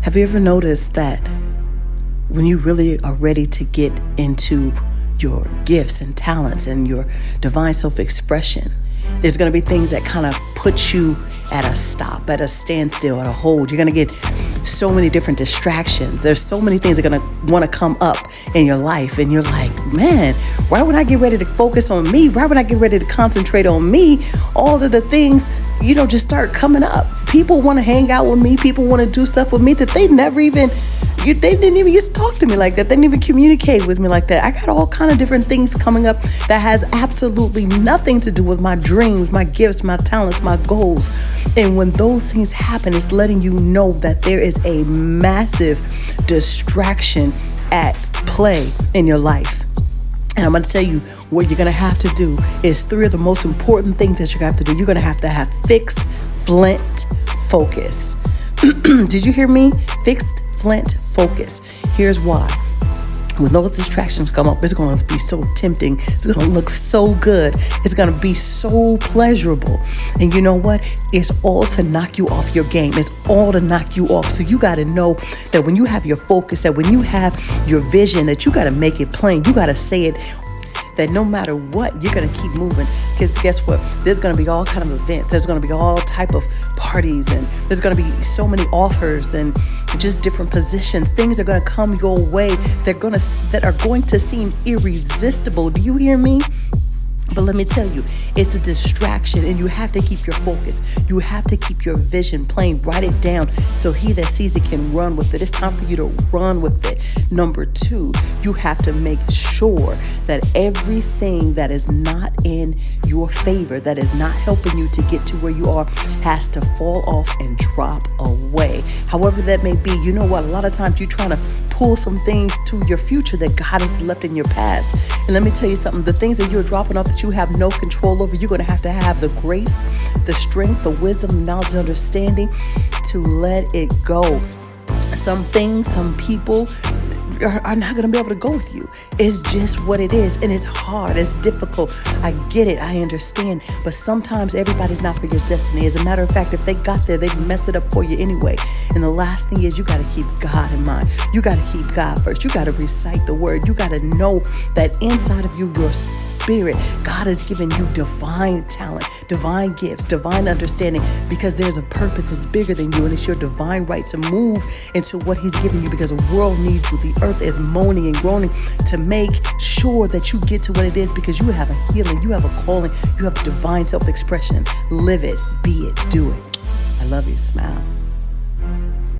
Have you ever noticed that when you really are ready to get into your gifts and talents and your divine self-expression, there's going to be things that kind of put you at a stop, at a standstill, at a hold. You're going to get so many different distractions. There's so many things that are going to want to come up in your life. And you're like, man, why would I get ready to focus on me? Why would I get ready to concentrate on me? All of the things, just start coming up. People want to hang out with me. People want to do stuff with me that they never even... they didn't even used to talk to me like that. They didn't even communicate with me like that. I got all kind of different things coming up that has absolutely nothing to do with my dreams, my gifts, my talents, my goals. And when those things happen, it's letting you know that there is a massive distraction at play in your life. And I'm going to tell you what you're going to have to do is 3 of the most important things that you're going to have to do. You're going to have fixed flint focus. Did you hear me? Fixed flint focus. Here's why. When those distractions come up, it's going to be so tempting. It's going to look so good. It's going to be so pleasurable. And you know what? It's all to knock you off your game. It's all to knock you off. So you got to know that when you have your focus, that when you have your vision, that you got to make it plain. You got to say it, that no matter what, you're going to keep moving. Because guess what? There's going to be all kind of events. There's going to be all type of parties, and there's going to be so many offers and just different positions. Things are going to come your way. That are going to seem irresistible. Do you hear me? But let me tell you, it's a distraction, and you have to keep your focus. You have to keep your vision plain. Write it down so he that sees it can run with it. It's time for you to run with it. Number 2, you have to make sure that everything that is not in your favor, that is not helping you to get to where you are, has to fall off and drop away. However that may be, you know what? A lot of times you're trying to pull some things to your future that God has left in your past. And let me tell you something, the things that you're dropping off that you have no control over, you're going to have the grace, the strength, the wisdom, knowledge, understanding to let it go. Some things, some people are not going to be able to go with you. It's just what it is. And it's hard. It's difficult. I get it. I understand. But sometimes everybody's not for your destiny. As a matter of fact, if they got there, they'd mess it up for you anyway. And the last thing is you got to keep God in mind. You got to keep God first. You got to recite the word. You got to know that inside of you, your spirit, God has given you divine talent, divine gifts, divine understanding, because there's a purpose. It's bigger than you, and it's your divine right to move into what he's given you, because the world needs you. The earth is moaning and groaning to make sure that you get to what it is, because you have a healing, you have a calling, you have divine self-expression. Live it, be it, do it. I love you. Smile.